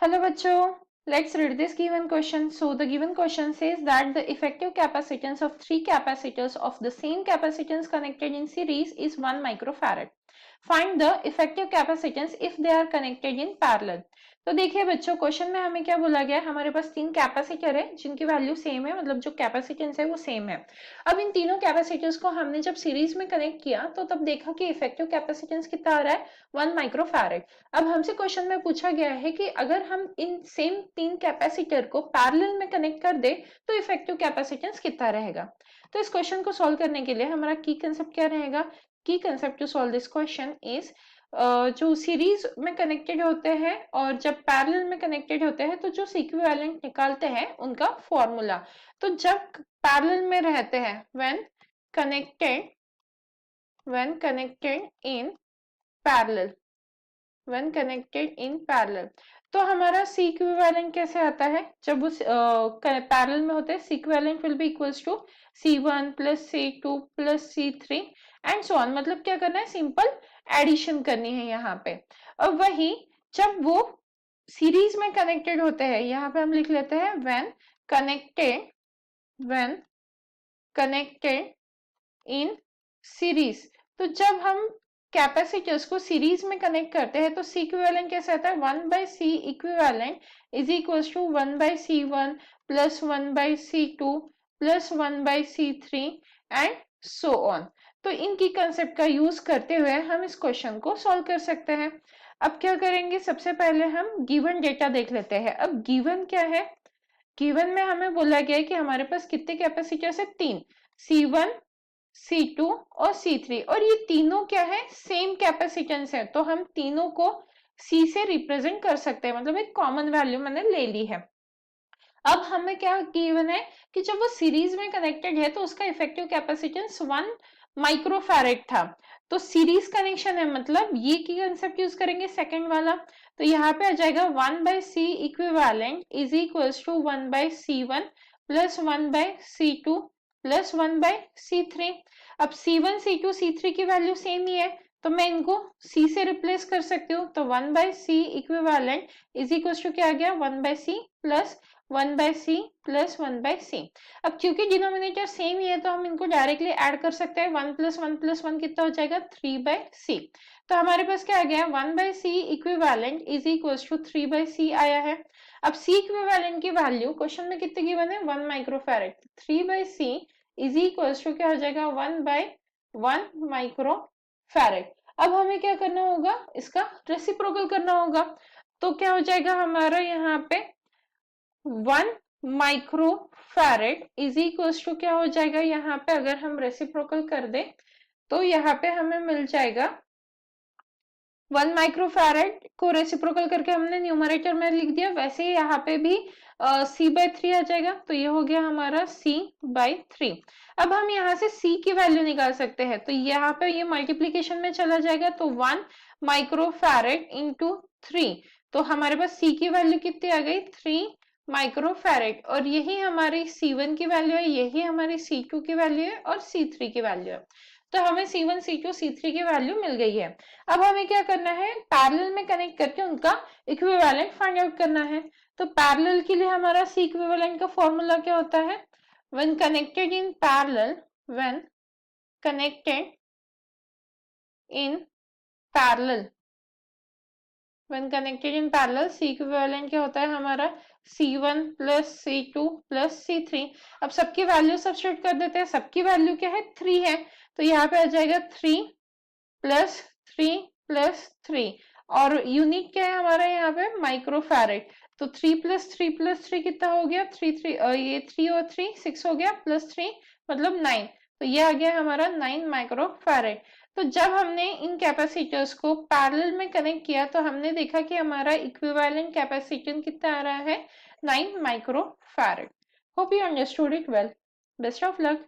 Hello bachcho, let's read this given question. So the given question says that the effective capacitance of three capacitors of the same capacitance connected in series is 1 microfarad. Find the effective capacitance if they are connected in parallel. तो देखिए बच्चों question में हमें क्या बोला गया है, हमारे पास तीन कैपेसिटर है जिनकी वैल्यू सेम है, मतलब जो कैपेसिटेंस है वो सेम है। अब इन तीनों कैपेसिटर्स को हमने जब सीरीज में कनेक्ट किया तो तब देखा कि इफेक्टिव कैपेसिटेंस कितना आ रहा है, 1 माइक्रोफैरेड। अब हमसे क्वेश्चन में पूछा गया है कि अगर हम इन सेम तीन कैपेसिटर को पैरेलल में कनेक्ट कर दे तो इफेक्टिव कैपेसिटेंस कितना रहेगा। तो इस क्वेश्चन को सॉल्व करने के लिए हमारा की कंसेप्ट क्या रहेगा। की concept to solve this question is जो सीरीज में कनेक्टेड होते हैं और जब पैरेलल में कनेक्टेड होते हैं तो जो इक्विवेलेंट निकालते हैं उनका फॉर्मूला। तो जब पैरेलल में रहते हैं connected when connected in parallel when connected in parallel तो हमारा C इक्विवेलेंट कैसे आता है, जब उस पैरेलल में होते हैं C equivalent will be equals to C1 plus C2 plus C3 and so on. मतलब क्या करना है, सिंपल एडिशन करनी है यहाँ पे। और वही जब वो सीरीज में कनेक्टेड होते हैं, यहाँ पे हम लिख लेते हैं when connected in सीरीज। तो जब हम कैपेसिटर्स को सीरीज में कनेक्ट करते हैं तो सी इक्विवेलेंट कैसे आता है, 1 by C equivalent is equal to 1 by C1 plus 1 by C2 plus 1 by C3 and so on. तो इनकी कंसेप्ट का यूज करते हुए हम इस क्वेश्चन को सॉल्व कर सकते हैं। अब क्या करेंगे, सबसे पहले हम गिवन डेटा देख लेते हैं। अब गिवन क्या है, गिवन में हमें बोला गया है कि हमारे पास कितने कैपेसिटर्स है, तीन, C1 C2 और C3, और ये तीनों क्या है, सेम कैपेसिटेंस है, तो हम तीनों को C से रिप्रेजेंट कर सकते हैं, मतलब एक कॉमन वैल्यू मैंने ले ली है। अब हमें क्या गिवन है कि जब वो सीरीज में कनेक्टेड है तो उसका इफेक्टिव कैपेसिटेंस 1 माइक्रोफैरेड था। तो सीरीज कनेक्शन है, मतलब ये की कंसेप्ट यूज करेंगे सेकंड वाला। तो यहाँ पे आ जाएगा 1 by C equivalent is equals to 1 by C1 plus 1 by C2 plus 1 by C3। अब C1 C2 C3 की वैल्यू सेम ही है तो मैं इनको C से रिप्लेस कर सकती हूँ। तो 1 by C equivalent is equals to क्या आ गया, 1 by c plus 1 by c plus 1 by c. अब क्योंकि डिनोमिनेटर सेम ही है तो हम इनको डायरेक्टली ऐड कर सकते हैं। 1 प्लस 1 प्लस 1 कितना हो जाएगा, 3 बाई सी। तो हमारे पास क्या आ गया, 1 by C equivalent is equals to 3 by C आया है। अब सी इक्विवेलेंट की वैल्यू क्वेश्चन में कितने गिवन है, 1 microfarad. 3 by C is equals to क्या हो जाएगा, 1 बाई 1 माइक्रोफैरेड। अब हमें क्या करना होगा, इसका रेसिप्रोकल करना होगा। तो क्या हो जाएगा हमारा यहाँ पे 1 माइक्रोफैरेड इज इक्वल्स टू क्या हो जाएगा, यहाँ पे अगर हम रेसिप्रोकल कर दे तो यहाँ पे हमें मिल जाएगा 1 माइक्रोफैरेड को रेसिप्रोकल करके हमने न्यूमरेटर में लिख दिया, वैसे ही यहाँ पे भी C बाई 3 आ जाएगा। तो ये हो गया हमारा C बाई 3। अब हम यहाँ से C की वैल्यू निकाल सकते हैं, तो यहाँ पे ये मल्टीप्लीकेशन में चला जाएगा, तो 1 माइक्रोफैरेड इंटू 3। तो हमारे पास C की वैल्यू कितनी आ गई, 3 माइक्रोफैरेड, और यही हमारी C1 की वैल्यू है, यही हमारी C2 की वैल्यू है और C3 की वैल्यू है। तो हमें C1 C2 C3 की वैल्यू मिल गई है। अब हमें क्या करना है, पैरेलल में कनेक्ट करके उनका इक्विवेलेंट फाइंड आउट करना है। तो पैरेलल के लिए हमारा सी इक्विवेलेंट का फॉर्मूला क्या होता है, when connected in parallel, when connected in parallel, when connected in parallel C equivalent क्या होता है हमारा, C1 plus C2 plus C3। अब सबकी वैल्यू सब्स्टिट्यूट कर देते हैं, सबकी वैल्यू क्या है, 3 है, तो यहाँ पे आ जाएगा 3 प्लस 3 प्लस 3, और यूनिट क्या है हमारा यहाँ पे, माइक्रोफैरेड। तो 3 प्लस 3 प्लस 3 कितना हो गया, 3 ये 3 और 3 6 हो गया, प्लस 3 मतलब 9। तो ये आ गया हमारा 9 माइक्रोफैरेड। तो जब हमने इन कैपेसिटर्स को पैरेलल में कनेक्ट किया तो हमने देखा कि हमारा इक्विवेलेंट कैपेसिटेंस कितना आ रहा है, 9 microfarad. Hope you understood it well. Best of luck.